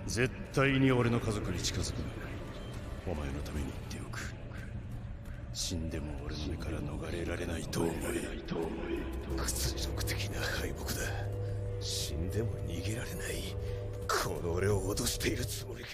絶対に俺の家族に近づくな。お前のために言っておく。死んでも俺の目から逃れられないと思え。屈辱的な敗北だ。死んでも逃げられない。この俺を脅しているつもりか。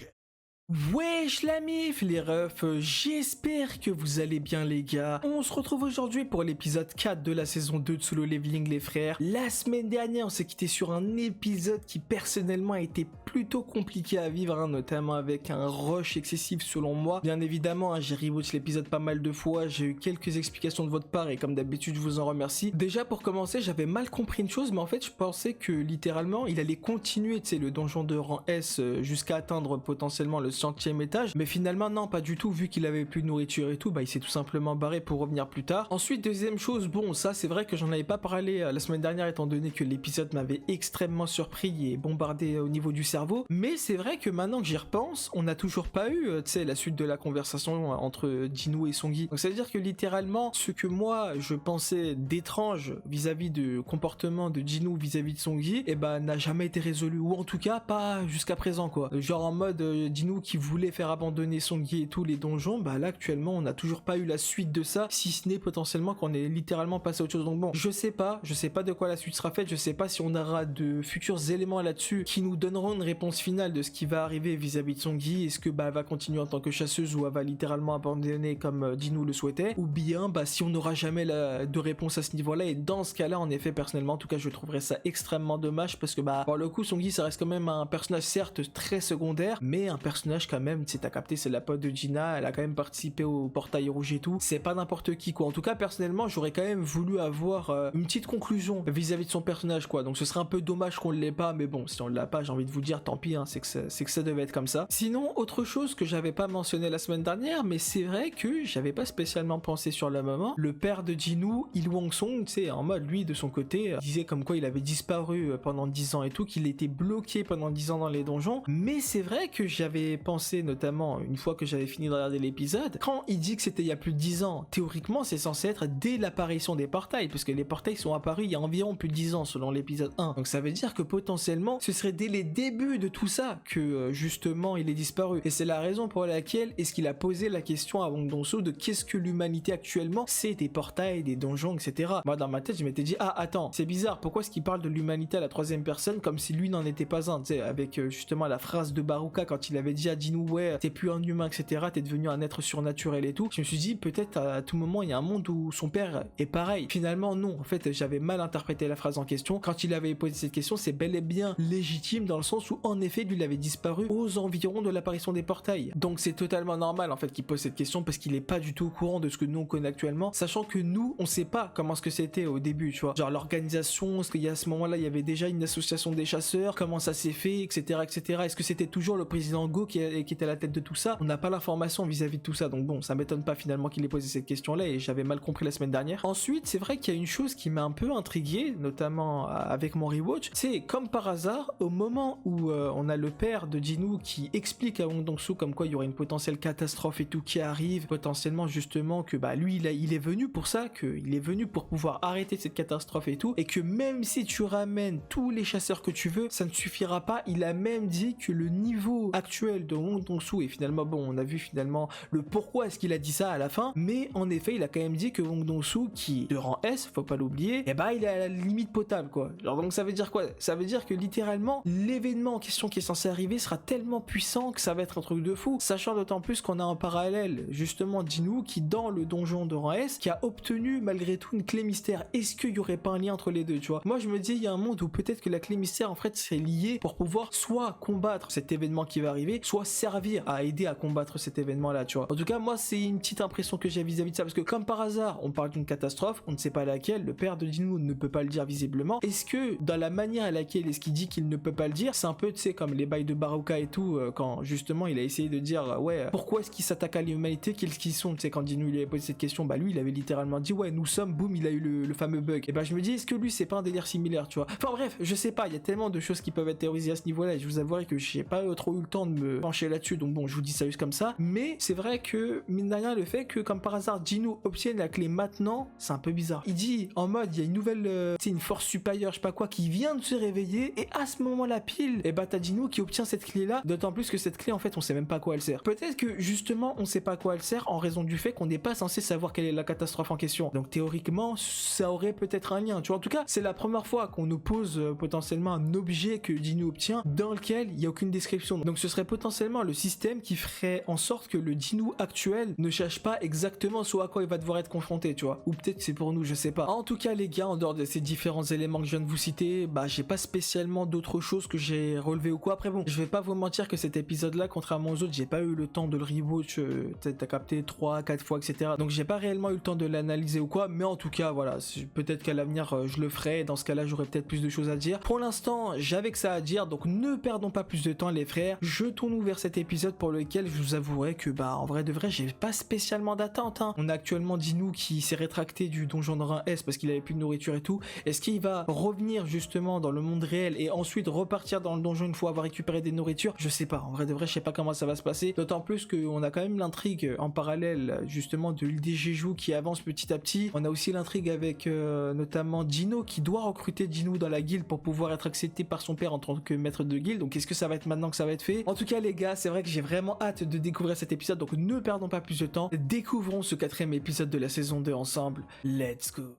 Wesh la mif les refs, j'espère que vous allez bien les gars. On se retrouve aujourd'hui pour l'épisode 4 de la saison 2 de Solo Leveling les frères. La semaine dernière on s'est quitté sur un épisode qui personnellement a été plutôt compliqué à vivre, hein, notamment avec un rush excessif selon moi. Bien évidemment, hein, j'ai rewatch l'épisode pas mal de fois, j'ai eu quelques explications de votre part et comme d'habitude je vous en remercie. Déjà pour commencer, j'avais mal compris une chose, mais en fait je pensais que littéralement il allait continuer, tu sais, le donjon de rang S jusqu'à atteindre potentiellement le 100e étage, mais finalement non, pas du tout, vu qu'il avait plus de nourriture et tout, bah il s'est tout simplement barré pour revenir plus tard. Ensuite, deuxième chose, bon ça c'est vrai que j'en avais pas parlé la semaine dernière étant donné que l'épisode m'avait extrêmement surpris et bombardé au niveau du cerveau, mais c'est vrai que maintenant que j'y repense, on n'a toujours pas eu, tu sais, la suite de la conversation entre Jinwoo et Songi. Donc ça veut dire que littéralement, ce que moi je pensais d'étrange vis-à-vis du comportement de Jinwoo vis-à-vis de Songi, et bah n'a jamais été résolu, ou en tout cas pas jusqu'à présent quoi. Genre en mode Jinwoo qui voulait faire abandonner Songi et tous les donjons, bah là actuellement on n'a toujours pas eu la suite de ça, si ce n'est potentiellement qu'on est littéralement passé à autre chose. Donc bon, je sais pas de quoi la suite sera faite, je sais pas si on aura de futurs éléments là-dessus qui nous donneront une réponse finale de ce qui va arriver vis-à-vis de Songi. Est-ce que bah elle va continuer en tant que chasseuse ou elle va littéralement abandonner comme Jinwoo le souhaitait, ou bien bah si on n'aura jamais de réponse à ce niveau-là, et dans ce cas-là en effet personnellement en tout cas je trouverais ça extrêmement dommage parce que bah pour le coup Songi ça reste quand même un personnage certes très secondaire, mais un personnage quand même, tu sais, t'as capté, c'est la pote de Gina, elle a quand même participé au portail rouge et tout, c'est pas n'importe qui quoi. En tout cas personnellement j'aurais quand même voulu avoir une petite conclusion vis-à-vis de son personnage quoi, donc ce serait un peu dommage qu'on l'ait pas, mais bon si on l'a pas j'ai envie de vous dire tant pis, hein, c'est que ça devait être comme ça. Sinon autre chose que j'avais pas mentionné la semaine dernière, mais c'est vrai que j'avais pas spécialement pensé sur le moment, le père de Jinwoo, Il Wong-song, tu sais, en mode lui de son côté disait comme quoi il avait disparu pendant 10 ans et tout, qu'il était bloqué pendant 10 ans dans les donjons, mais c'est vrai que j'avais pensé notamment une fois que j'avais fini de regarder l'épisode, quand il dit que c'était il y a plus de 10 ans, théoriquement c'est censé être dès l'apparition des portails, puisque les portails sont apparus il y a environ plus de 10 ans selon l'épisode 1, donc ça veut dire que potentiellement ce serait dès les débuts de tout ça que justement il est disparu, et c'est la raison pour laquelle est-ce qu'il a posé la question à Wong Dong-soo de qu'est-ce que l'humanité actuellement, c'est des portails, des donjons, etc. Moi dans ma tête je m'étais dit ah attends, c'est bizarre, pourquoi est-ce qu'il parle de l'humanité à la troisième personne comme si lui n'en était pas un, tu sais, avec justement la phrase de Baruka quand il avait dit à Jinwoo ouais t'es plus un humain etc, t'es devenu un être surnaturel et tout. Je me suis dit peut-être à tout moment il y a un monde où son père est pareil. Finalement non, en fait j'avais mal interprété la phrase en question. Quand il avait posé cette question, c'est bel et bien légitime dans le sens où en effet lui il avait disparu aux environs de l'apparition des portails, donc c'est totalement normal en fait qu'il pose cette question parce qu'il est pas du tout au courant de ce que nous on connaît actuellement, sachant que nous on sait pas comment ce que c'était au début, tu vois, genre l'organisation, est-ce qu'il y a à ce moment là il y avait déjà une association des chasseurs, comment ça s'est fait, etc etc, est-ce que c'était toujours le président Go qui était à la tête de tout ça, on n'a pas l'information vis-à-vis de tout ça, donc bon ça m'étonne pas finalement qu'il ait posé cette question là et j'avais mal compris la semaine dernière. Ensuite c'est vrai qu'il y a une chose qui m'a un peu intrigué, notamment avec mon rewatch, c'est comme par hasard au moment où on a le père de Jinwoo qui explique à Wong Dong-soo comme quoi il y aurait une potentielle catastrophe et tout qui arrive, potentiellement justement que bah lui il est venu pour ça, qu'il est venu pour pouvoir arrêter cette catastrophe et tout, et que même si tu ramènes tous les chasseurs que tu veux, ça ne suffira pas. Il a même dit que le niveau actuel de Wong Dong-soo, et finalement bon on a vu finalement le pourquoi est-ce qu'il a dit ça à la fin, mais en effet il a quand même dit que Wong Dong-soo qui de rang S, faut pas l'oublier, et bah il est à la limite potable quoi. Genre donc ça veut dire quoi? Ça veut dire que littéralement l'événement en question qui est censé arriver sera tellement puissant que ça va être un truc de fou, sachant d'autant plus qu'on a en parallèle justement Jinwoo qui dans le donjon de rang S qui a obtenu malgré tout une clé mystère. Est-ce qu'il y aurait pas un lien entre les deux, tu vois? Moi je me dis il y a un monde où peut-être que la clé mystère en fait c'est lié pour pouvoir soit combattre cet événement qui va arriver, soit servir à aider à combattre cet événement là, tu vois. En tout cas moi c'est une petite impression que j'ai vis-à-vis de ça, parce que comme par hasard on parle d'une catastrophe, on ne sait pas laquelle, le père de Jinwoo ne peut pas le dire visiblement. Est-ce que dans la manière à laquelle est-ce qu'il dit qu'il ne peut pas le dire, c'est un peu tu sais comme les bails de Baruka et tout, quand justement il a essayé de dire ouais pourquoi est-ce qu'il s'attaque à l'humanité, quels qu'ils sont, tu sais quand Jinwoo lui avait posé cette question, bah lui il avait littéralement dit ouais nous sommes, boum il a eu le fameux bug, et bah je me dis est-ce que lui c'est pas un délire similaire, tu vois. Enfin bref je sais pas, il y a tellement de choses qui peuvent être théorisées à ce niveau là et je vous avouerai que j'ai pas trop eu le temps de pencher là-dessus, donc bon, je vous dis ça juste comme ça. Mais c'est vrai que, mine de rien, le fait que, comme par hasard, Jinwoo obtienne la clé maintenant, c'est un peu bizarre. Il dit, en mode, il y a une nouvelle, une force supérieure, je sais pas quoi, qui vient de se réveiller, et à ce moment-là, pile, et bah t'as Jinwoo qui obtient cette clé-là, d'autant plus que cette clé, en fait, on sait même pas à quoi elle sert. Peut-être que, justement, on sait pas à quoi elle sert en raison du fait qu'on n'est pas censé savoir quelle est la catastrophe en question. Donc, théoriquement, ça aurait peut-être un lien, tu vois. En tout cas, c'est la première fois qu'on nous pose potentiellement un objet que Jinwoo obtient dans lequel il n'y a aucune description. Donc, ce serait potentiellement le système qui ferait en sorte que le Jinwoo actuel ne cherche pas exactement ce à quoi il va devoir être confronté, tu vois. Ou peut-être c'est pour nous, je sais pas. En tout cas, les gars, en dehors de ces différents éléments que je viens de vous citer, bah, j'ai pas spécialement d'autres choses que j'ai relevé ou quoi. Après, bon, je vais pas vous mentir que cet épisode-là, contrairement aux autres, j'ai pas eu le temps de le rewatch, t'as capté 3-4 fois, etc. Donc, j'ai pas réellement eu le temps de l'analyser ou quoi. Mais en tout cas, voilà, peut-être qu'à l'avenir, je le ferai. Dans ce cas-là, j'aurai peut-être plus de choses à dire. Pour l'instant, j'avais que ça à dire. Donc, ne perdons pas plus de temps, les frères. Jetons-nous vers cet épisode pour lequel je vous avouerai que, bah, en vrai de vrai, j'ai pas spécialement d'attente, hein. On a actuellement Jinwoo qui s'est rétracté du donjon de rang S parce qu'il avait plus de nourriture et tout. Est-ce qu'il va revenir justement dans le monde réel et ensuite repartir dans le donjon une fois avoir récupéré des nourritures? Je sais pas. En vrai de vrai, je sais pas comment ça va se passer. D'autant plus qu'on a quand même l'intrigue en parallèle justement de l'île des Jeju qui avance petit à petit. On a aussi l'intrigue avec notamment Jino qui doit recruter Jinwoo dans la guilde pour pouvoir être accepté par son père en tant que maître de guilde. Donc est-ce que ça va être maintenant que ça va être fait? En tout cas les gars, c'est vrai que j'ai vraiment hâte de découvrir cet épisode. Donc ne perdons pas plus de temps. Découvrons ce 4e épisode de la saison 2 ensemble. Let's go.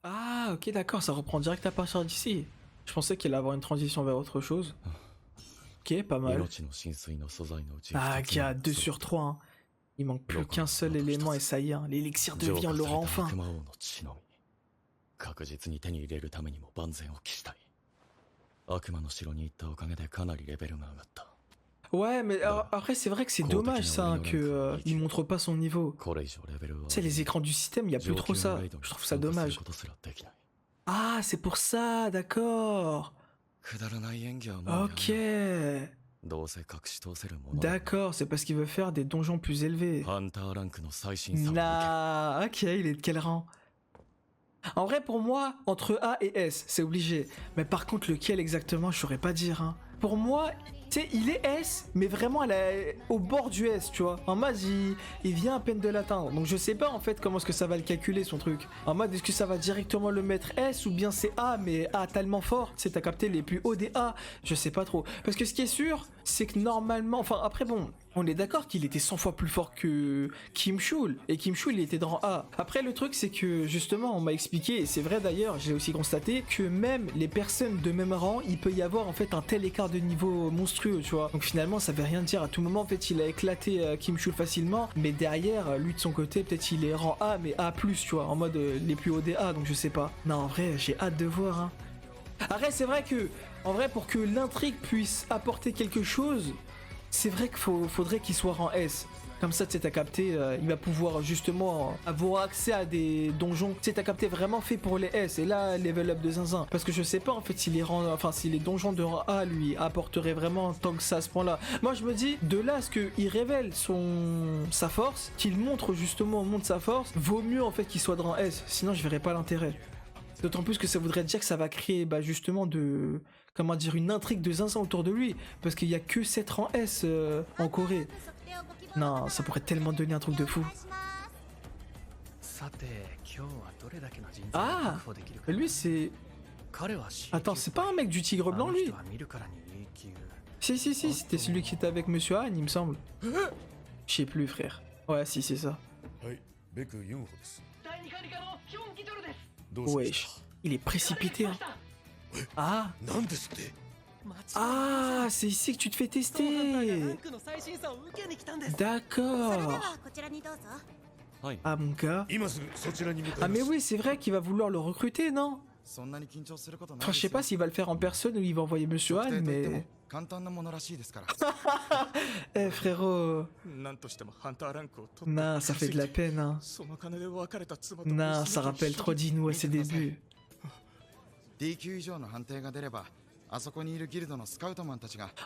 Ah ok d'accord, ça reprend direct à partir d'ici. Je pensais qu'il allait avoir une transition vers autre chose. Ok, pas mal. Ah gars, 2 sur 3 hein. Il manque plus qu'un seul élément et ça y est, hein. L'élixir de vie on l'aura enfin. 確実に手に入れるためにも万全を期したい。悪魔の城に行ったおかげでかなりレベルが上がった。 Ouais, mais après, c'est vrai que c'est dommage ça, hein, que il montre pas son niveau. Tu sais, les écrans du système, il y a plus trop ça. Je trouve ça dommage. Ah, c'est pour ça, d'accord. Ok. D'accord, c'est parce qu'il veut faire des donjons plus élevés. Nah, ok, il est de quel rang? En vrai, pour moi, entre A et S, c'est obligé. Mais par contre, lequel exactement, je saurais pas dire. Hein. Pour moi, tu sais, il est S, mais vraiment au bord du S, tu vois. En mode, il vient à peine de l'atteindre. Donc je sais pas en fait comment est-ce que ça va le calculer, son truc. En mode, est-ce que ça va directement le mettre S ou bien c'est A, mais A tellement fort, c'est t'as capté les plus hauts des A. Je sais pas trop. Parce que ce qui est sûr, c'est que normalement, enfin après bon, on est d'accord qu'il était 100 fois plus fort que Kim Chul. Et Kim Chul, il était dans A. Après, le truc, c'est que justement, on m'a expliqué, et c'est vrai d'ailleurs, j'ai aussi constaté, que même les personnes de même rang, il peut y avoir en fait un tel écart de niveau monstrueux, tu vois. Donc finalement, ça veut rien dire. À tout moment, en fait, il a éclaté Kim Chul facilement. Mais derrière, lui de son côté, peut-être il est rang A, mais A+, tu vois, en mode les plus hauts des A. Donc je sais pas. Non, en vrai, j'ai hâte de voir, hein. Après, c'est vrai que, en vrai, pour que l'intrigue puisse apporter quelque chose, c'est vrai qu'il faudrait qu'il soit en S. Comme ça, tu sais, t'as capté, il va pouvoir justement avoir accès à des donjons. Tu sais, t'as capté vraiment fait pour les S. Et là, level up de zinzin. Parce que je sais pas en fait si les donjons de rang A lui apporteraient vraiment tant que ça à ce point-là. Moi, je me dis, de là à ce qu'il révèle sa force, qu'il montre justement au monde sa force, vaut mieux en fait qu'il soit de rang S. Sinon, je verrais pas l'intérêt. D'autant plus que ça voudrait dire que ça va créer justement comment dire, une intrigue de zinzin autour de lui. Parce qu'il y a que 7 rangs S en Corée. Non, ça pourrait tellement donner un truc de fou. Ah, lui c'est... Attends, c'est pas un mec du tigre blanc lui? Si, c'était celui qui était avec Monsieur Han, il me semble. Je sais plus frère. Ouais, si, c'est ça. Wesh, il est précipité hein. Ah. Ah, c'est ici que tu te fais tester. D'accord. Ah mon gars. Ah mais oui, c'est vrai qu'il va vouloir le recruter, non? Enfin, je sais pas s'il va le faire en personne ou il va envoyer Monsieur Han, mais... Eh frérot. Non, ça fait de la peine, hein. Non, ça rappelle trop Jinwoo à ses débuts.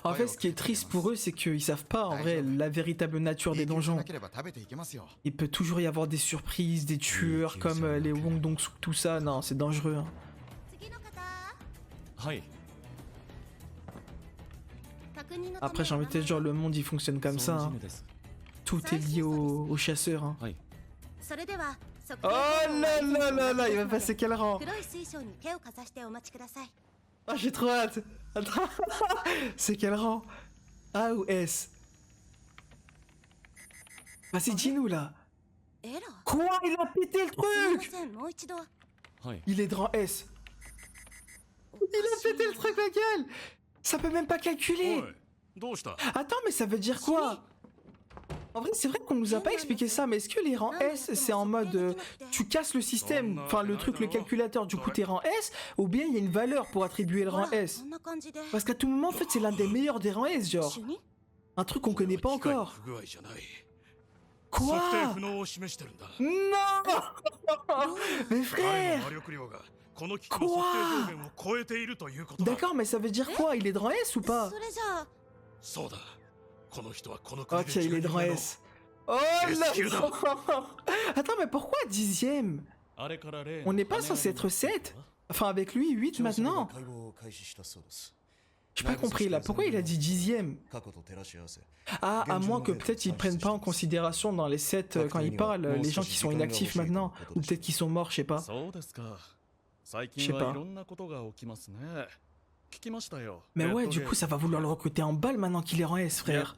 En fait, ce qui est triste pour eux, c'est qu'ils savent pas en vrai la véritable nature des donjons. Il peut toujours y avoir des surprises, des tueurs comme les Wong Dong-suk, tout ça. Non, c'est dangereux. Hein. Après, j'ai envie de te dire, le monde il fonctionne comme ça. Hein. Tout est lié au chasseur. Hein. Oh là là là là, il va passer quel rang? Ah, j'ai trop hâte. Attends, c'est quel rang? A ou S? Ah, c'est Jinu là. Quoi? Il a pété le truc! Il est de rang S. Il a pété le truc, la gueule! Ça peut même pas calculer! Attends, mais ça veut dire quoi? En vrai, c'est vrai qu'on nous a pas expliqué ça, mais est-ce que les rangs S, c'est en mode tu casses le système, enfin le truc, le calculateur, du coup t'es rang S, ou bien il y a une valeur pour attribuer le rang S? Parce qu'à tout moment, en fait, c'est l'un des meilleurs des rangs S, genre. Un truc qu'on connaît pas encore. Quoi? Non! Mais frère! Quoi? D'accord, mais ça veut dire quoi? Il est de rang S ou pas? Ok, il est de rang S. Oh là là! Attends, mais pourquoi 10ème? On n'est pas censé être 7? Enfin, avec lui, 8 maintenant? J'ai pas compris là, pourquoi il a dit 10ème? Ah, à moins que peut-être ils prennent pas en considération dans les 7 quand ils parlent les gens qui sont inactifs maintenant, ou peut-être qu'ils sont morts, je sais pas. Je sais pas. Mais ouais, du coup, ça va vouloir le recruter en balle maintenant qu'il est en S, frère.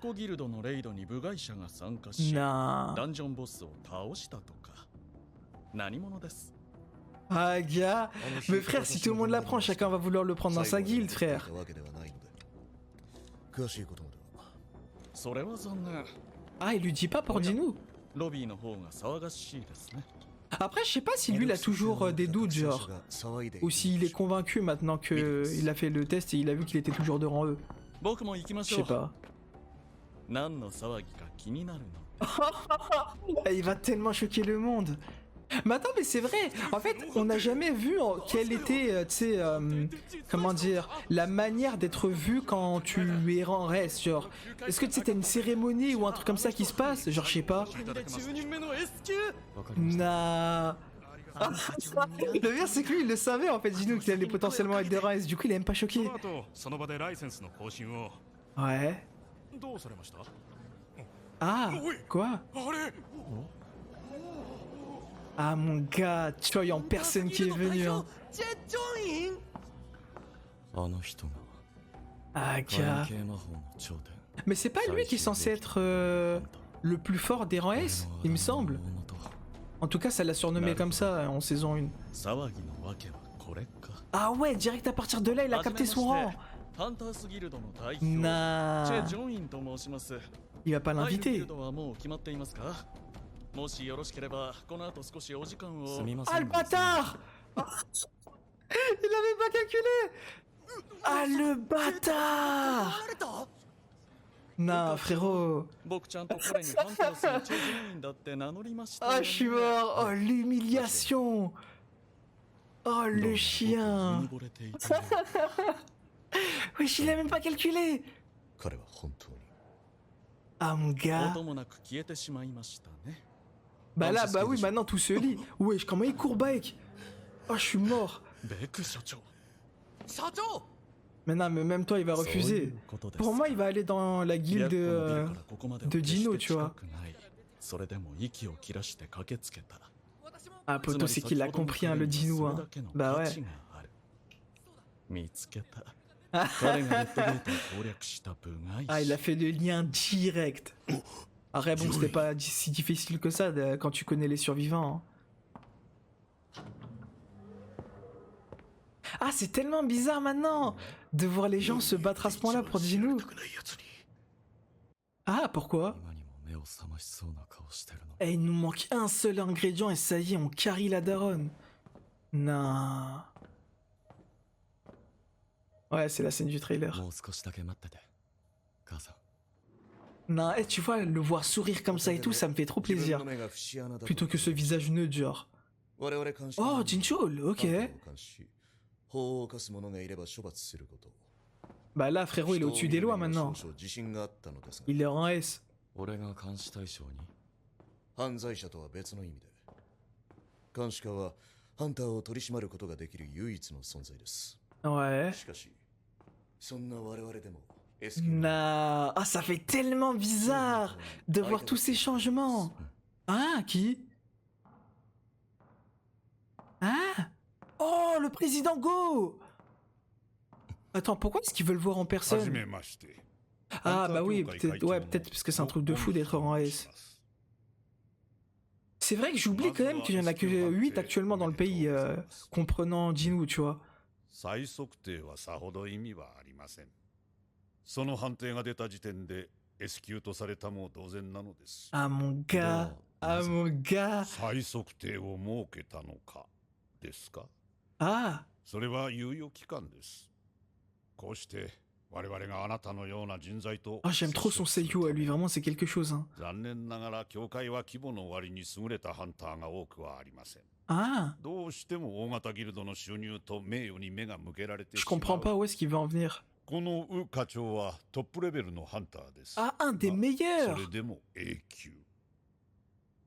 Nah. Ah, gars. Mais frère, si tout le monde l'apprend, chacun va vouloir le prendre dans sa guilde, frère. Ah, il lui dit pas pour Dinu. Après, je sais pas si lui, il a toujours des doutes, genre. Ou s'il est convaincu maintenant qu'il a fait le test et il a vu qu'il était toujours de rang E. Je sais pas. Il va tellement choquer le monde. Mais attends, mais c'est vrai. En fait, on n'a jamais vu quelle était, tu sais, comment dire, la manière d'être vu quand tu es en S, genre. Est-ce que c'était une cérémonie ou un truc comme ça qui se passe? Genre, je sais pas. Nah. Le pire, c'est que lui, il le savait en fait, Jinu, qu'il allait potentiellement être des S. Du coup, il est même pas choqué. Ouais. Ah, quoi? Ah mon gars, Choi en personne qui est venu hein. Ah gars. Mais c'est pas lui qui est censé être le plus fort des rangs S, il me semble. En tout cas, ça l'a surnommé comme ça en saison 1. Ah ouais, direct à partir de là, il a capté son rang. Nah. Il va pas l'inviter. Ah le bâtard! Il avait pas calculé! Ah le bâtard! Non frérot! Ah je suis mort! Oh l'humiliation! Oh le chien! Wesh il a même pas calculé! Ah mon gars! Bah là, bah oui, maintenant tout se lit. Wesh, comment il court bike? Oh, je suis mort. Mais non, mais même toi, il va refuser. Pour moi, il va aller dans la guilde de Dino, tu vois. Ah, poto, c'est qu'il a compris, hein, le Dino, hein. Bah ouais. Ah, il a fait le lien direct. Après, bon, c'était pas si difficile que ça quand tu connais les survivants. Hein. Ah, c'est tellement bizarre maintenant de voir les gens se battre à ce point-là pour Jinu. Ah, pourquoi? Eh, il nous manque un seul ingrédient et ça y est, on carry la daronne. Non. Ouais, c'est la scène du trailer. Non, hey, tu vois, le voir sourire comme ça et tout, ça me fait trop plaisir. Plutôt que ce visage neutre, genre. Oh, Jinchul, ok. Bah là, frérot, il est au-dessus des lois maintenant. Il est en S. Ouais. Nah. Ah, ça fait tellement bizarre de voir tous ces changements. Ah, qui? Ah. Oh, le président Go. Attends, pourquoi est-ce qu'ils veulent voir en はじ personne? めまして。 Ah, bah oui, peut-être, ouais, peut-être parce que c'est un truc de fou d'être en S. C'est vrai que j'oublie quand même qu'il y en a que 8 actuellement dans le pays, comprenant Jinwoo, tu vois. 再測定はさほど意味はありません。その判定が出た時点で S 級とされたも同然なのです。 Ah, mon gars. Ah, mon gars. 再測定を設けたのかですか？ Ah. それは猶予期間です。こうして我々があなたのような人材と Oh, j'aime trop son seiyuu à lui, vraiment, c'est quelque chose, hein. 残念ながら協会は規模の割に優れたハンターが多くはありません。 Ah. どうしても大型ギルドの収入と名誉に目が向けられて Je しまう。 comprends pas où est-ce qu'il veut en venir. このウ課長はトップレベルのハンターです。 Ah, un des そ meilleurs. れでも A 級。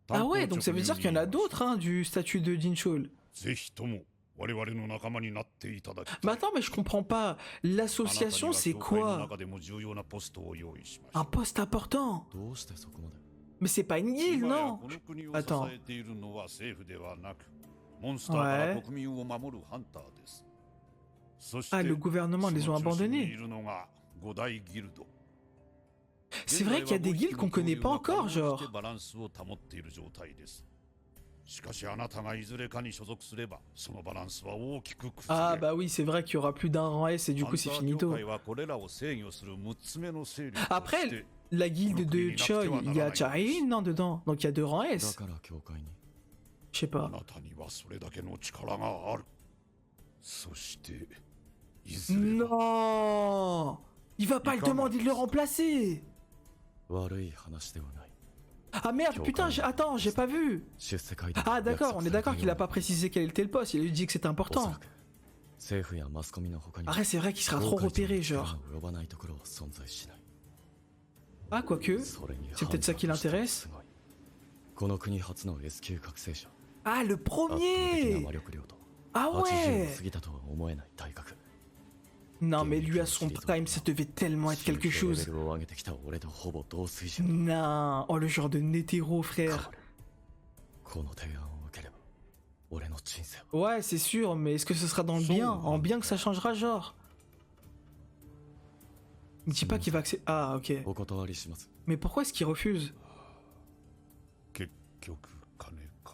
Ah ouais, donc ça veut dire qu'il y en a d'autres, hein, du statut de Jinchul. ぜひとも我々の仲間になっていただきたい。 Mais attends, mais je comprends pas. L'association, c'est あなたには quoi? 協会の中でも重要なポストを用意しまし Un た。 poste important. どうしてそこまで Mais c'est pas une guilde, 今や non? この国を支 Attends. えているのは政府ではなく、モンスターから国民を守るハンターです。そして Ah, le gouvernement les ont その中心にい abandonnés. るのが五大ギルド。 C'est vrai qu'il y a des guildes qu'on connaît pas encore, genre. バランスを保っている状態です。しかしあなたがいずれかに所属すれば、そのバランスは大きく崩れる。 Ah, bah oui, c'est vrai qu'il y aura plus d'un rang S et du coup, c'est ハンター finito. 協会はこれらを制御する6つ目の勢力として Après, la guilde de Choi, il y a Chain, non, dedans. Donc il y a deux rangs だ S. から教会に Je sais あ pas. なたにはそれだけの力がある。そしていずれは Non! Il va pas le demander de le remplacer! 悪い話ではない Ah merde, putain, attends, j'ai pas vu! 出世会で Ah d'accord, on est d'accord qu'il a pas précisé quel était le poste, il a juste dit que c'était おそ important. らく政府やマスコミの他に Après, c'est vrai qu'il sera trop repéré, genre. 及ばないところは存在しない Ah, quoique. それに C'est peut-être ça qui l'intéresse. すごいこの国初の S 級覚醒者 Ah, le 圧倒的な premier! 魔力量と Ah 80を ouais! 過ぎたとは思えない体格 Non, mais lui, à son prime, ça devait tellement être quelque レベ chose. ルを上げてきた俺とほぼ同水準 Non! Oh, le genre de Netero, frère. この提案を受ければ俺の人生は Ouais, c'est sûr, mais est-ce que ce sera dans le bien? En bien que ça changera, genre? Ne dis pas qu'il va accepter. Ah, ok. お断りします Mais pourquoi est-ce qu'il refuse? 結局金か。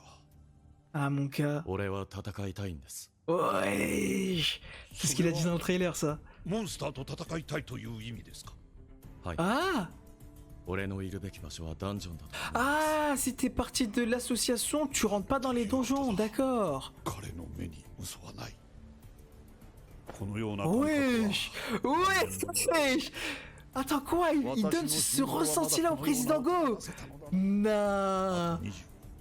Ah, mon gars. 俺は戦いたいんです Ouais! C'est ce qu'il a dit dans le trailer, ça. モンスターと戦いたいという意味ですか？はい Ah! 俺のいるべき場所はダンジョンだと Ah, si t'es parti de l'association, tu rentres pas dans les donjons, d'accord. 彼の目に嘘はない。このような感覚は Wesh! Wesh! Attends, quoi? Il donne ce ressenti-là au président Go? Non! 20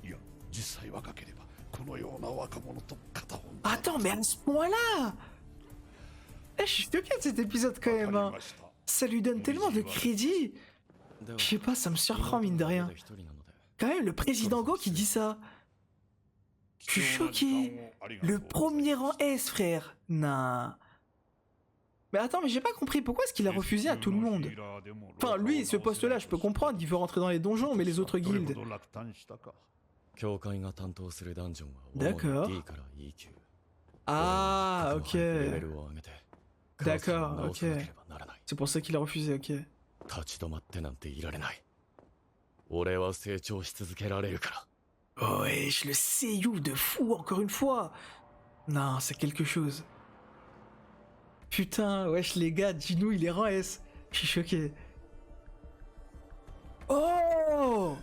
いや実際若ければこのような若者と片方 Attends, mais à ce point-là! Eh, je suis choqué de cet épisode quand même, hein. Ça lui donne tellement de crédit. では Je sais pas, ça me surprend mine de rien. 一人なので Quand même, le président Go qui dit ça. Je suis choqué. Le premier rang S, frère. Non. Mais attends, mais j'ai pas compris. Pourquoi est-ce qu'il a refusé à tout le monde? Enfin, lui, ce poste-là, je peux comprendre. Il veut rentrer dans les donjons, mais les autres guildes. 教会が担当するダンジョンは主 D'accord. に D から E 級 Ah, レ ok. ベルを上げて D'accord, 直さな ok. ければならない C'est pour ça qu'il a refusé, ok. 立ち止まってなんていられない俺は成長し続けられるから Wesh, le seiyuu de fou, encore une fois. Non, c'est quelque chose. Putain, wesh, les gars, Jinwoo, il est rang S. Je suis choqué. Oh!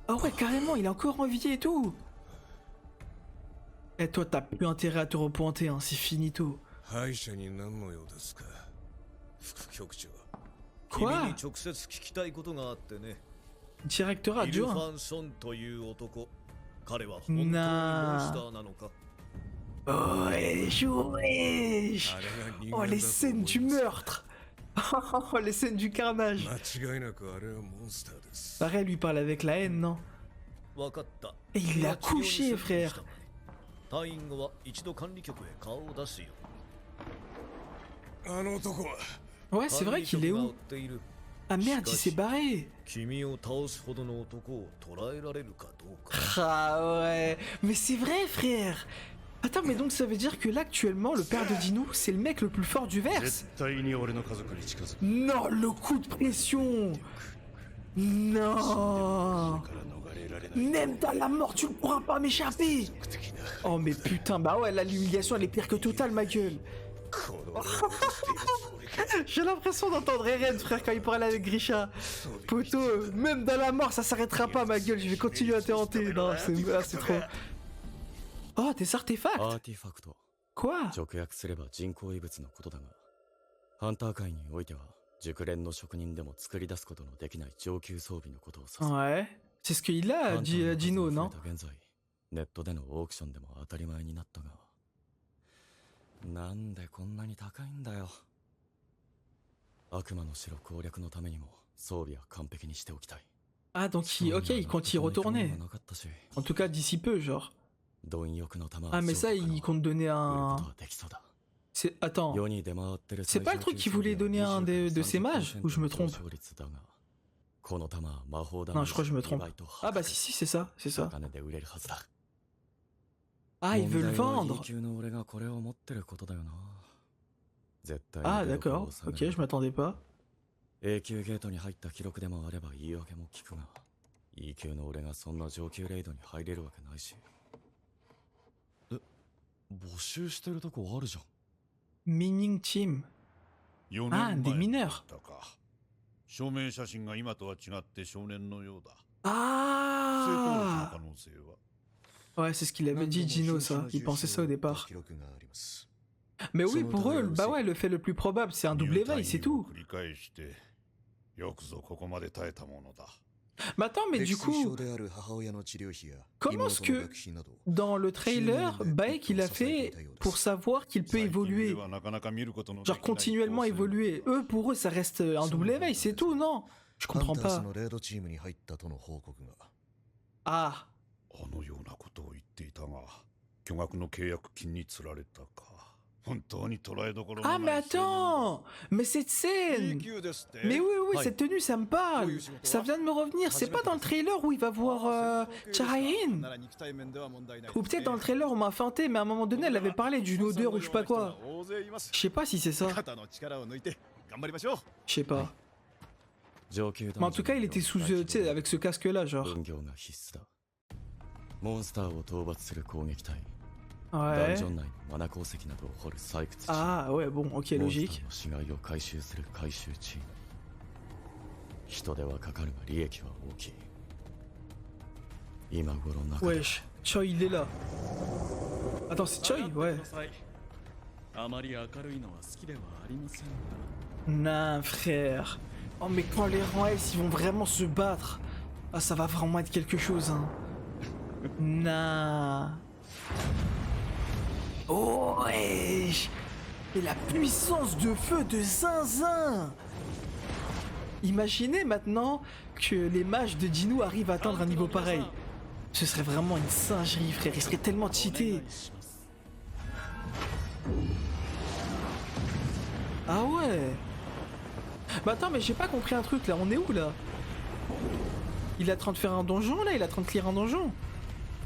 Ah ouais, carrément, il est encore en vie et tout. Eh, toi, t'as plus intérêt à te repointer, hein, c'est finito. 歯医者に何の用ですか副局長 Quoi? 君に直接聞きたいことがあってね Directeur イルフ adjoint. ァン・ソンという男彼は本当にモンスターなのか Wesh, wesh. あれが人 Oh, 間 les だと scènes 思 du います meurtre. Oh, les scènes du carnage. 間違いなくあれはモンスターです Pareil, lui parle avec la haine, non? 分かった Et il l'a couché, frère. 退院後は一度管理局へ顔を出すよあの男は Ouais, c'est vrai qu'il est où? Ah merde, il s'est barré. 君を倒すほどの男を捕らえられるかどうか。 Ah ouais. Mais c'est vrai, frère. Attends, mais donc ça veut dire que là, actuellement, le père de Dino, c'est le mec le plus fort du verse? 絶対に俺の家族に近づく Non, le coup de pression. Non. から逃れられない Même dans la mort, tu ne pourras pas m'échapper. 無敵な Oh mais putain, bah ouais, là l'humiliation elle est pire que Total, ma gueule. この俺を殺している俺か J'ai l'impression d'entendre Eren, frère, quand il parle avec Grisha. Poto, même dans la mort, ça s'arrêtera pas, ma gueule, je vais continuer à te hanter. Non, c'est trop. Oh, des artefacts. アーティファクト Quoi? 直訳すれば人工異物のことだがハンター界においては熟練の職人でも作り出すことのできない上級装備のことを指す Ouais. C'est ce qu'il a, ハンターの dit 数 Dino, が non? 増えた現在ネットでのオークションでも当たり前になったがなんでこんなに高いんだよ悪魔の城攻略のためにも装備は完璧にしておきたい Ah, donc ok, il compte y retourner. なかったし En tout cas, d'ici peu, genre. 貪欲の玉 Ah, mais ça, il compte donner 売るこ un. とはできそうだ Attends. 世に出回ってる C'est pas le truc qu'il voulait donner à un de ses mages? Ou je me trompe? この玉は魔法だ Non, je crois que je me trompe. Ah, bah si, c'est ça, c'est ça. 金で売れるはずだ Ah, ils veulent 問題は vendre. E級の俺がこれを持ってることだよな絶対に Ah, 出所 d'accord. を収め Ok, る je m'attendais pas. A 級ゲートに入った記録でもあれば言い訳も聞くが E 級の俺がそんな上級レイドに入れるわけないし募集してるとこあるじゃん Mining Team. 4 Ah, 年 des 前 mineurs. だったか証明写真が今とは違って少年のようだ Ah! 正当時の可能性は Ouais, c'est ce qu'il avait dit, Gino, ça. Il pensait ça au départ. 記録があります Mais oui, pour eux, bah ouais, le fait le plus probable, c'est un double éveil, c'est tout. 入退院を繰り返してよくぞここまで耐えたものだ Mais attends, mais du 溺水 coup, 症である母親の治療費や comment est-ce 妹の que 学費など dans le trailer, Baek il a fait pour savoir qu'il peut 最近で évoluer? はなかなか見ることのできな Genre い continuellement 光線 évoluer. Eux, pour eux, ça reste un double éveil, c'est tout, non? Je ハン comprends ターズ pas. のレードチームに入ったとの報告が Ah, あのようなことを言っていたが巨額の契約金に釣られたか本当に捉えどころの ah, ない mais attends! Mais cette scène! Mais oui, oui, cette tenue, ça me parle! Ça vient de me revenir, c'est pas dans le trailer où il va voir Charahin? Ou peut-être dans le trailer, on m'a feinté, mais à un moment donné, elle avait parlé d'une odeur ou je sais pas quoi. Je sais pas si c'est ça. Je sais pas. 上級 Mais en tout cas, il était sous, tu sais, avec ce casque-là, genre. 分業が必須だモンスターを討伐する攻撃隊ダン Ouais. ジョン内のマナ鉱石などを掘る採掘チーム Ah, ouais, bon, ok, モンスター logique. の死骸を回収する回収チーム人手はかかるが利益は大きい今頃中で Wesh, Choi, il est là. Attends, c'est Choi? Ouais. あまり明るいのは好きではありません Non, frère. Oh, mais quand les rangs S, ils vont vraiment se battre. Ah, ça va vraiment être quelque chose, hein. Non. Oh, wesh. Et la puissance de feu de Zinzin. Imaginez maintenant que les mages de Dino arrivent à atteindre un niveau pareil. Ce serait vraiment une singerie, frère. Ils seraient tellement cheatés. Ah ouais. Bah attends, mais j'ai pas compris un truc là, on est où là? Il est en train de faire un donjon là, il est en train de clear un donjon?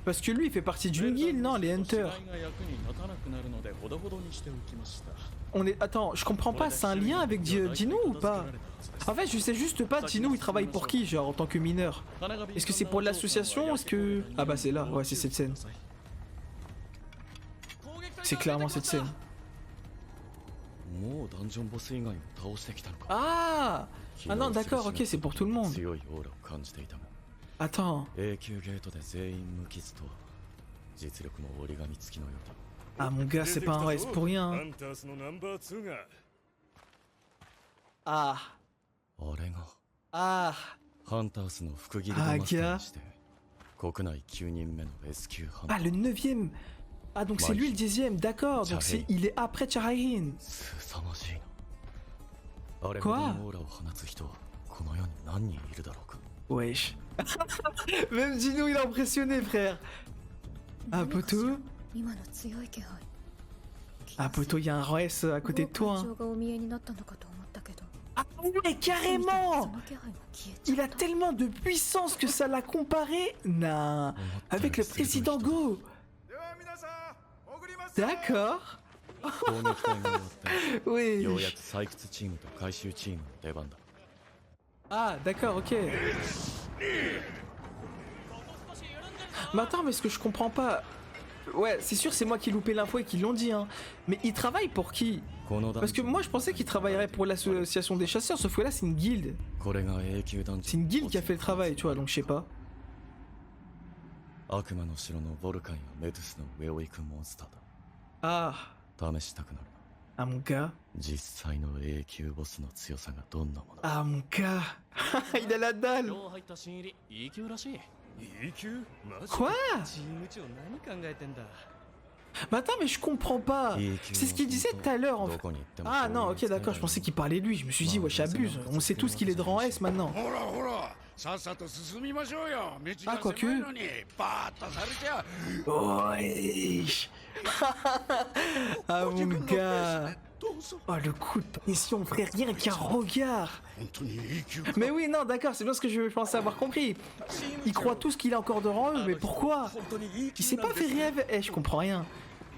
Parce que lui il fait partie d'une guilde, non, les hunters. が役に立たなくなるのでほどほどにしておきました On est... Attends, je comprends pas, c'est un lien avec Dino ou pas? En fait, je sais juste pas, Dino il travaille pour qui, genre en tant que mineur? Est-ce que c'est pour l'association? Est-ce que... Ah bah c'est là, ouais c'est cette scène. C'est clairement cette scène. もうダンジョンボス以外も倒してきたのか Ah! Ah non, d'accord, ok, c'est pour tout le monde. 強いオーラを感じていたが Attends. A 級ゲートで全員無傷とは実力も折り紙付きのようだ Ah mon gars, c'est pas un reste pour rien. ハンターズのナンバー2が Ah. あれが Ah. ハンタースの副ギルドマスターにして国内9人目の S 級ハンタ Ah, ー le 9ème. Ah, donc c'est lui le 10ème, d'accord. Donc il est après Charahin. 凄まじいなあれほどのオーラを放つ人はこの世に何人いるだろうか Wesh. Même Dino, il est impressionné, frère. Ah, Poto. 今の強い気配 Ah, Poto, il y a un rang S à côté de toi. がお見えになったのかと思ったけど Ah ouais, carrément! Il a tellement de puissance que ça l'a comparé avec le président Go. D'accord. 攻撃隊が終わって Oui. ようやく採掘チームと回収チームの出番だ。 Ah, d'accord, ok. Mais attends, mais ce que je comprends pas... Ouais, c'est sûr, c'est moi qui ai loupé l'info et qui l'ont dit, hein. Mais il travaille pour qui? このダン Parce ジ que ョン moi, je pensais qu'il travaillerait pour l'association des chasseurs, sauf que là, c'est une guilde. これが永久ダンジ C'est ョン une guilde qui a fait le travail, tu vois, donc je sais pas. 悪魔の城のヴォルカンやメトゥスの上を行くモンスター Ah, だ。試したくなるな。 ah mon gars. 実際の永久ボスの強さがどんなもの Ah mon gars. Il a la dalle. 今日入った新入り E 級らしい E 級マジ Quoi? チーム長何考えてんだ Mais attends, mais je comprends pas. C'est ce qu'il disait tout à l'heure, en fait. どこに行っても Ah non, ok, d'accord, je pensais qu'il parlait de lui. Je me suis dit, ouais, j'abuse. On sait tous qu'il est de rang S maintenant. ほらほらさっさと進みましょうよ道あが狭いのにバーッとされちゃう Ouais. Ah mon gars. どうぞ Oh le coup de pression, frère, rien qu'un regard. 本当に E 級か Mais oui, non, d'accord, c'est bien ce que je pensais avoir compris. Il croit tous qu'il est encore de rang E, mais pourquoi? 本当に E Il 級 s'est pas fait rêve. Eh, je comprends rien.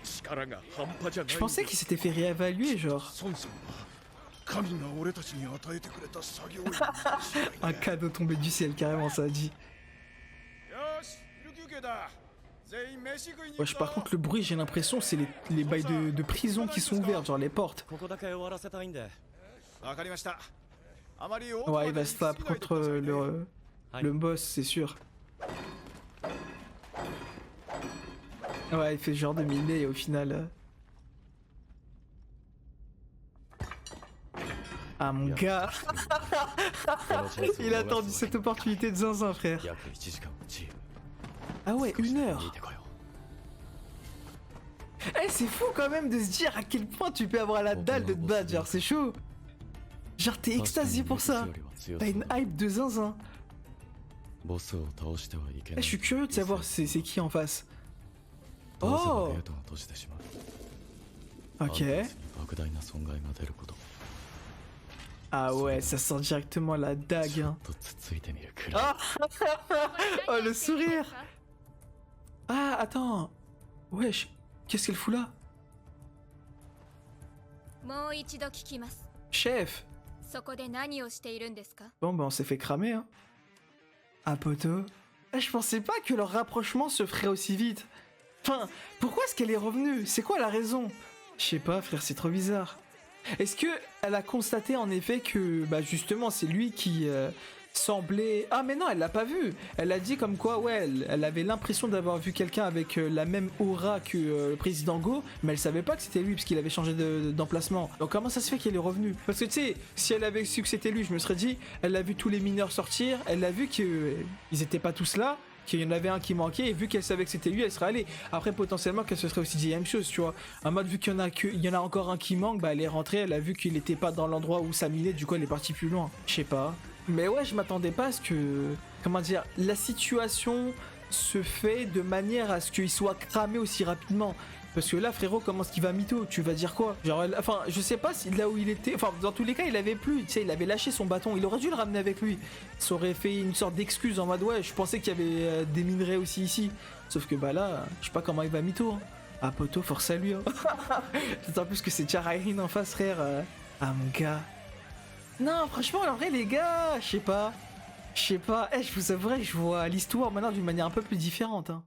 力が半端じゃない Je pensais qu'il s'était fait réévaluer, genre. 孫さんは神が俺たちに与えてくれた作業員 Un cadeau tombé du ciel, carrément, ça a dit. よし昼休憩だ全員飯食いに行く Wesh, par contre, le bruit, j'ai l'impression, c'est les bails de prison qui sont ouverts, genre les portes. ここだけ終わらせたいんで。わかりましたあまり大 Ouais, il va se taper contre le boss, c'est sûr. Ouais, il fait genre de miné et au final... Ah mon gars. Il a attendu cette opportunité de zinzin, frère. 約1時間のチーム。 Ah ouais, 1 heure. 見てこよう。 Eh, c'est fou quand même de se dire à quel point tu peux avoir la dalle de te battre, genre c'est chaud. Genre t'es extasié pour ça. T'as une hype de zinzin. ボスを倒してはいけ Eh, ない je suis curieux de savoir c'est qui en face. どうせおーゲートが閉じてしまう。 Ok. あんたたちに莫大な損害が出ること。 Ah ouais, ça sent directement la dague. Hein. とつついてみるくらい。 Ah Oh le sourire. Ah attends. Wesh, qu'est-ce qu'elle fout là? もう一度聞きます。 Chef. そこで何をしているんですか？ Bon bah on s'est fait cramer hein. Ah poto. Eh, je pensais pas que leur rapprochement se ferait aussi vite. Enfin, pourquoi est-ce qu'elle est revenue? C'est quoi la raison? Je sais pas frère, c'est trop bizarre. Est-ce que elle a constaté en effet que bah justement c'est lui qui semblait... Ah mais non, elle l'a pas vu. Elle a dit comme quoi ouais, elle avait l'impression d'avoir vu quelqu'un avec la même aura que le président Go, mais elle savait pas que c'était lui parce qu'il avait changé d'emplacement. Donc comment ça se fait qu'elle est revenue? Parce que tu sais, si elle avait su que c'était lui, je me serais dit, elle a vu tous les mineurs sortir, elle a vu qu'ils étaient pas tous là, qu'il y en avait un qui manquait, et vu qu'elle savait que c'était lui, elle serait allée. Après, potentiellement, qu'elle se serait aussi dit la même chose, tu vois. En mode, vu qu'il y en a encore un qui manque, bah elle est rentrée, elle a vu qu'il était pas dans l'endroit où ça minait, du coup elle est partie plus loin. Je sais pas. Mais ouais, je m'attendais pas à ce que... Comment dire? La situation se fait de manière à ce qu'il soit cramé aussi rapidement. Parce que là, frérot, comment est-ce qu'il va mytho? Tu vas dire quoi? Genre, enfin, je sais pas si là où il était... Enfin, dans tous les cas, il avait plus, tu sais, il avait lâché son bâton. Il aurait dû le ramener avec lui. Ça aurait fait une sorte d'excuse en mode, ouais, je pensais qu'il y avait des minerais aussi ici. Sauf que bah là, je sais pas comment il va mytho. Hein. Ah, poto, force à lui. Hein. D'autant plus que c'est Jarairin en face, frère. Ah, mon gars. Non, franchement, en vrai, les gars, je sais pas. Je sais pas. Eh, je vous avouerai, je vois l'histoire maintenant d'une manière un peu plus différente. Hein.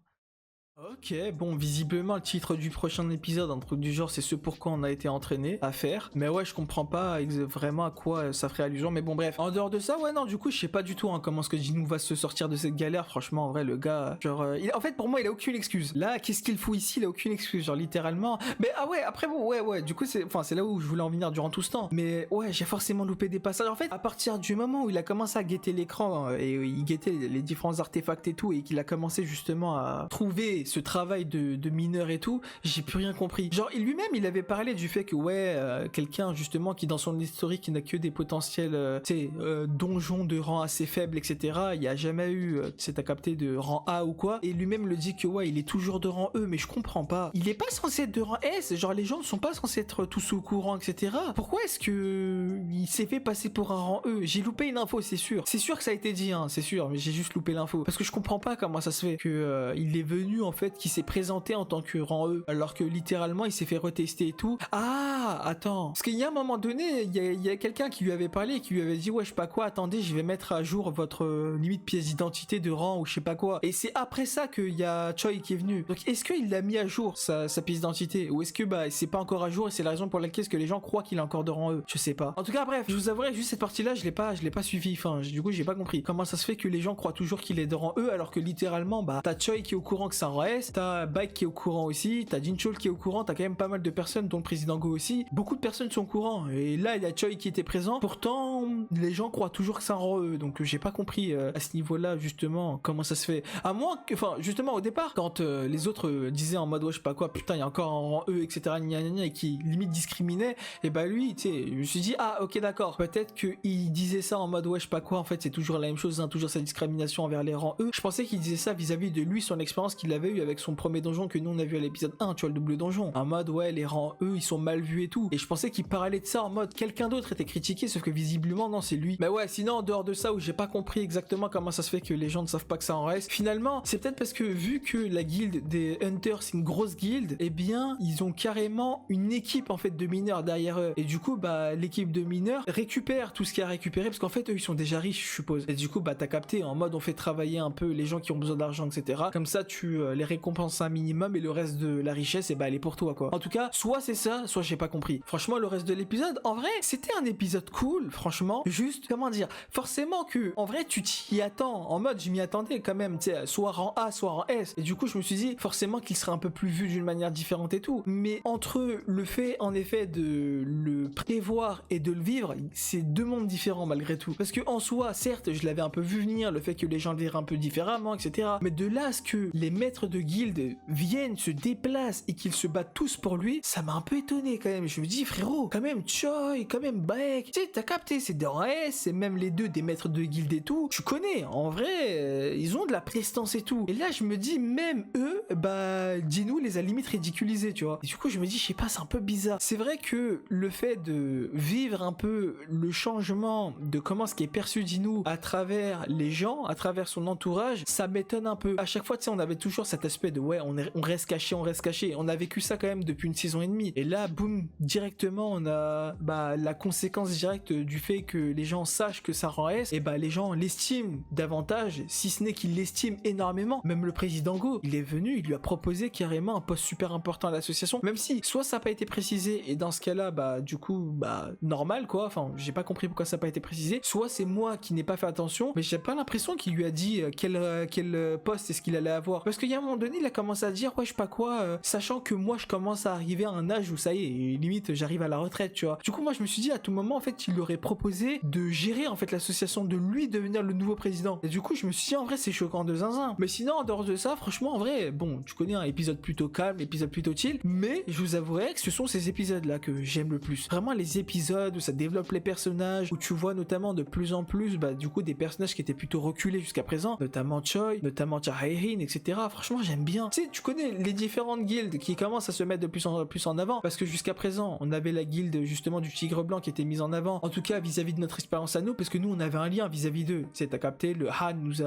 Ok, bon, visiblement le titre du prochain épisode, un truc du genre, c'est ce pourquoi on a été entraîné à faire. Mais ouais, je comprends pas vraiment à quoi ça ferait allusion, mais bon bref. En dehors de ça, ouais non, du coup, je sais pas du tout hein, comment est-ce que Jinou va se sortir de cette galère. Franchement, en vrai, le gars, genre, en fait, pour moi, il a aucune excuse. Là, qu'est-ce qu'il fout ici? Il a aucune excuse, genre littéralement. Mais ah ouais, après bon, ouais, du coup, c'est là où je voulais en venir durant tout ce temps. Mais ouais, j'ai forcément loupé des passages. En fait, à partir du moment où il a commencé à guetter l'écran et il guettait les différents artefacts et tout, et qu'il a commencé justement à trouver ce travail de mineur et tout, j'ai plus rien compris. Genre, lui-même, il avait parlé du fait que, ouais, quelqu'un, justement, qui dans son historique, qui n'a que des potentiels, tu sais, donjons de rang assez faible, etc. Il n'y a jamais eu, tu sais, t'as capté, de rang A ou quoi. Et lui-même le dit que, ouais, il est toujours de rang E, mais je comprends pas. Il est pas censé être de rang S, genre, les gens ne sont pas censés être tous au courant, etc. Pourquoi est-ce que il s'est fait passer pour un rang E? J'ai loupé une info, c'est sûr. C'est sûr que ça a été dit, hein, c'est sûr, mais j'ai juste loupé l'info. Parce que je comprends pas comment ça se fait que il est venu, en fait, qu'il s'est présenté en tant que rang E, alors que littéralement, il s'est fait retester et tout. Ah, attends. Parce qu'il y a un moment donné, il y a quelqu'un qui lui avait parlé, qui lui avait dit, ouais, je sais pas quoi, attendez, je vais mettre à jour votre limite pièce d'identité de rang ou je sais pas quoi. Et c'est après ça qu'il y a Choi qui est venu. Donc, est-ce qu'il l'a mis à jour, sa pièce d'identité? Ou est-ce que, bah, c'est pas encore à jour et c'est la raison pour laquelle que les gens croient qu'il est encore de rang E? Je sais pas. En tout cas, bref, je vous avouerai, juste cette partie-là, je l'ai pas suivi. Enfin, du coup, j'ai pas compris. Comment ça se fait que les gens croient toujours qu'il est de rang E alors que littéralement, bah, t'as Choi qui est au courant que c'est un rang S, t'as Baek qui est au courant aussi, t'as Jinchul qui est au courant, t'as quand même pas mal de personnes, dont le président Go aussi. Beaucoup de personnes sont au courant. Et là, il y a Choi qui était présent. Pourtant, les gens croient toujours que c'est un rang E. Donc, j'ai pas compris à ce niveau-là, justement, comment ça se fait. À moins que, enfin, justement, au départ, quand les autres disaient en mode, ouais, je sais pas quoi, putain, il y a encore un rang E, etc., et qui limite discriminait, et bah lui, tu sais, je me suis dit, ah, ok, d'accord. Peut-être qu'il disait ça en mode, ouais, je sais pas quoi, en fait, c'est toujours la même chose, hein, toujours sa discrimination envers les rangs E. Je pensais qu'il disait ça vis-à-vis de lui, son expérience qu'il avait eu avec son premier donjon que nous on a vu à l'épisode 1, tu vois, le double donjon. En mode, ouais, les rangs E, ils sont mal vus et tout. Et je pensais qu'il parlait de ça en mode, quelqu'un d'autre était critiqué, sauf que visiblement, non, c'est lui. Mais ouais, sinon, en dehors de ça, où j'ai pas compris exactement comment ça se fait que les gens ne savent pas que ça en reste, finalement, c'est peut-être parce que vu que la guilde des Hunters, c'est une grosse guilde, eh bien, ils ont carrément une équipe, en fait, de mineurs derrière eux. Et du coup, bah, l'équipe de mineurs récupère tout ce qu'il y a à récupérer, parce qu'en fait, eux, ils sont déjà riches, je suppose. Et du coup, bah, t'as capté, en mode, on fait travailler un peu les gens qui ont besoin d'argent, etc. Comme ça, tu les récompenses un minimum, et le reste de la richesse, et bah, elle est pour toi, quoi. En tout cas, soit c'est ça, soit j'ai pas compris. Franchement, le reste de l'épisode, en vrai, c'était un épisode cool, franchement. Juste, comment dire, forcément que, en vrai, tu t'y attends. En mode, je m'y attendais quand même, tu sais, soit rang A, soit rang S. Et du coup, je me suis dit, forcément qu'il serait un peu plus vu d'une manière différente et tout. Mais entre le fait, en effet, de le prévoir et de le vivre, c'est deux mondes différents malgré tout. Parce que en soi, certes, je l'avais un peu vu venir, le fait que les gens le verraient un peu différemment, etc. Mais de là à ce que les maîtres de guilde viennent, se déplacent et qu'ils se battent tous pour lui, ça m'a un peu étonné quand même. Je me dis, frérot, quand même Choi, quand même Baek, tu sais, t'as capté, c'est des rangs S, c'est même les deux des maîtres de guilde et tout. Tu connais, en vrai, ils ont de la prestance et tout. Et là, je me dis, même eux, bah, Jinu les a limite ridiculisés, tu vois. Et du coup, je me dis, je sais pas, c'est un peu bizarre. C'est vrai que le fait de vivre un peu le changement de comment ce qui est perçu Jinu à travers les gens, à travers son entourage, ça m'étonne un peu. À chaque fois, tu sais, on avait toujours cet aspect de ouais, on reste caché, on reste caché. On a vécu ça quand même depuis une saison et demie. Et là, boum, directement, on a bah, la conséquence directe du fait que les gens sachent que ça rend S, et bah les gens l'estiment davantage, si ce n'est qu'ils l'estiment énormément. Même le président Go, il est venu, il lui a proposé carrément un poste super important à l'association, même si soit ça n'a pas été précisé, et dans ce cas-là, bah du coup, bah normal quoi, enfin j'ai pas compris pourquoi ça n'a pas été précisé, soit c'est moi qui n'ai pas fait attention, mais j'ai pas l'impression qu'il lui a dit quel poste est-ce qu'il allait avoir, parce qu'il y a un moment donné, il a commencé à dire ouais je sais pas quoi, sachant que moi je commence à arriver à un âge où ça y est, limite j'arrive à la retraite, tu vois. Du coup moi je me suis dit à tout moment en fait il lui aurait proposé de gérer en fait l'association, de lui devenir le nouveau président, et du coup je me suis dit en vrai c'est choquant de zinzin. Mais sinon en dehors de ça, franchement en vrai, bon tu connais un épisode plutôt calme, épisode plutôt chill, mais je vous avouerai que ce sont ces épisodes là que j'aime le plus, vraiment les épisodes où ça développe les personnages, où tu vois notamment de plus en plus bah du coup des personnages qui étaient plutôt reculés jusqu'à présent, notamment Choi, notamment Jae-in, etc. Franchement j'aime bien, tu sais, tu connais les différentes guildes qui commencent à se mettre de plus en avant, parce que jusqu'à présent on avait la guilde justement du Tigre Blanc qui était mise en avant, en tout cas vis-à-vis de notre expérience à nous, parce que nous on avait un lien vis-à-vis d'eux, tu sais, t'as capté, le Han nous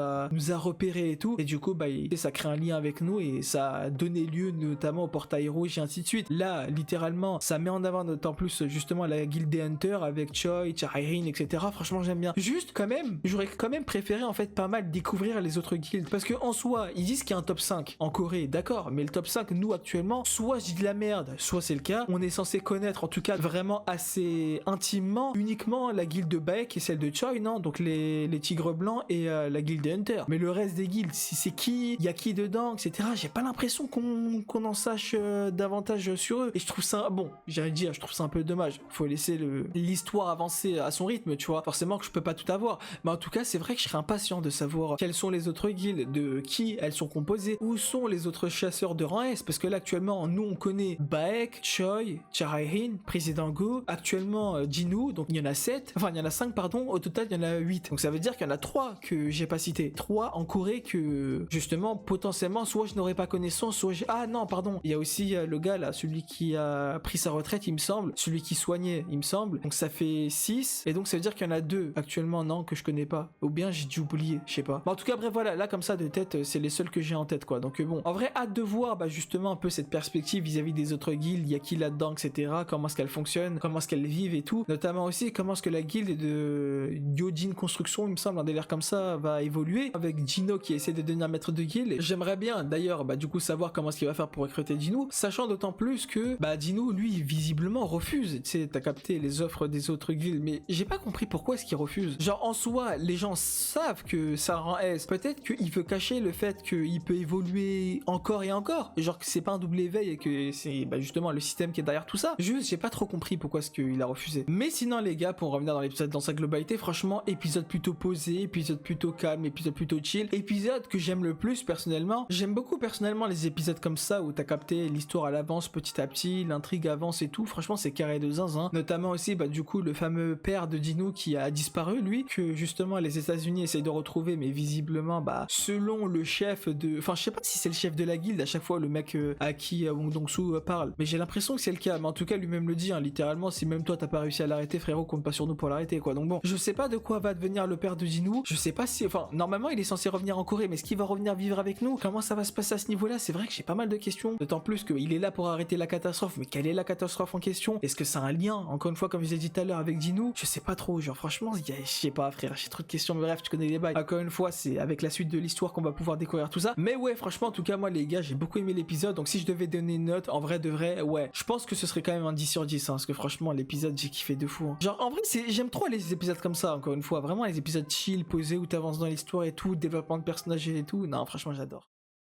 a repéré et tout, et du coup bah ça crée un lien avec nous, et ça a donné lieu notamment au portail rouge et ainsi de suite. Là littéralement ça met en avant d'autant plus justement la guilde des Hunters avec Choi, Jae-in, etc. Franchement j'aime bien. Juste quand même, j'aurais quand même préféré en fait pas mal découvrir les autres guildes, parce que en soi ils disent qu'il y a un top 5 en Corée, d'accord, mais le top 5 nous actuellement, soit je dis de la merde, soit c'est le cas, on est censé connaître en tout cas vraiment assez intimement uniquement la guilde de Baek et celle de Choi, non, donc les Tigres Blancs et la guilde des Hunters, mais le reste des guildes, si c'est qui, il y a qui dedans, etc. J'ai pas l'impression qu'on en sache davantage sur eux, et je trouve ça, bon, j'allais dire, je trouve ça un peu dommage, faut laisser l'histoire avancer à son rythme, tu vois, forcément que je peux pas tout avoir, mais en tout cas c'est vrai que je serais impatient de savoir quelles sont les autres guildes, de qui elles sont composées, où sont les autres chasseurs de rang S? Parce que là actuellement nous on connaît Baek, Choi, Charaehin, Président Go, actuellement Jinu, donc il y en a 7, enfin il y en a 5 pardon, au total il y en a 8. Donc ça veut dire qu'il y en a 3 que j'ai pas cité. 3 en Corée que justement potentiellement soit je n'aurais pas connaissance, soit ah non pardon, il y a aussi le gars là, celui qui a pris sa retraite il me semble, celui qui soignait il me semble, donc ça fait 6, et donc ça veut dire qu'il y en a 2 actuellement non que je connais pas, ou bien j'ai dû oublier, je sais pas. Mais en tout cas bref voilà, là comme ça de tête c'est les seuls que j'ai en tête quoi, donc bon, en vrai hâte de voir bah, justement un peu cette perspective vis-à-vis des autres guildes, il y a qui là-dedans etc, comment est-ce qu'elles fonctionnent, comment est-ce qu'elles vivent et tout, notamment aussi comment est-ce que la guilde de Yojin Construction il me semble un délire comme ça va évoluer, avec Jino qui essaie de devenir maître de guilde. J'aimerais bien d'ailleurs bah, du coup savoir comment est-ce qu'il va faire pour recruter Jino, sachant d'autant plus que bah Jino lui visiblement refuse, tu sais t'as capté les offres des autres guildes, mais j'ai pas compris pourquoi est-ce qu'il refuse. Genre en soi les gens savent que ça rend S, peut-être qu'il veut cacher le fait qu'il peut évoluer encore et encore, genre que c'est pas un double éveil et que c'est bah, justement le système qui est derrière tout ça. Juste j'ai pas trop compris pourquoi est-ce qu'il a refusé. Mais sinon les gars, pour revenir dans l'épisode dans sa globalité, franchement épisode plutôt posé, épisode plutôt calme, épisode plutôt chill, épisode que j'aime le plus personnellement. J'aime beaucoup personnellement les épisodes comme ça où t'as capté l'histoire à l'avance petit à petit, l'intrigue avance et tout, franchement c'est carré de zinzin. Notamment aussi bah du coup le fameux père de Jino qui a disparu lui, que justement les États-Unis essayent de retrouver, mais visiblement bah selon le chef de, enfin je sais pas si c'est le chef de la guilde à chaque fois le mec à qui Wong Dong-soo parle, mais j'ai l'impression que c'est le cas, mais en tout cas lui-même le dit hein, littéralement, si même toi t'as pas réussi à l'arrêter frérot, compte pas sur nous pour l'arrêter quoi. Donc bon, je sais pas de quoi va devenir le père de Jino, je sais pas si, enfin normalement il est censé revenir en Corée, mais est-ce qu'il va revenir vivre avec nous, comment ça va se passer à ce niveau là, c'est vrai que j'ai pas mal de questions, d'autant plus qu'il est là pour arrêter la catastrophe, mais quelle est la catastrophe en question, est-ce que ça a un lien, encore une fois comme je l'ai dit tout à l'heure avec Jino, je sais pas trop, genre franchement je sais pas frère, j'ai trop de questions, mais bref tu connais les bails, encore une fois c'est avec la suite de l'histoire qu'on va pouvoir découvrir tout ça, mais ouais franchement en tout cas moi les gars j'ai beaucoup aimé l'épisode, donc si je devais donner une note en vrai de vrai, ouais je pense que ce serait quand même un 10 sur 10 hein, parce que franchement l'épisode j'ai kiffé de fou hein. Genre en vrai j'aime trop les épisodes comme ça, encore une fois vraiment les épisodes chill, posés où t'avances dans l'histoire et tout, développement de personnages et tout, non franchement j'adore.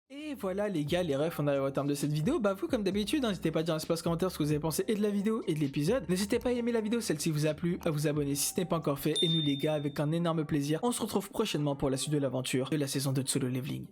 Et voilà les gars, les refs, on arrive au terme de cette vidéo. Bah vous comme d'habitude, n'hésitez pas à dire dans l'espace commentaire ce que vous avez pensé et de la vidéo et de l'épisode. N'hésitez pas à aimer la vidéo, celle-ci vous a plu, à vous abonner si ce n'est pas encore fait. Et nous les gars, avec un énorme plaisir, on se retrouve prochainement pour la suite de l'aventure de la saison 2 de Solo Leveling.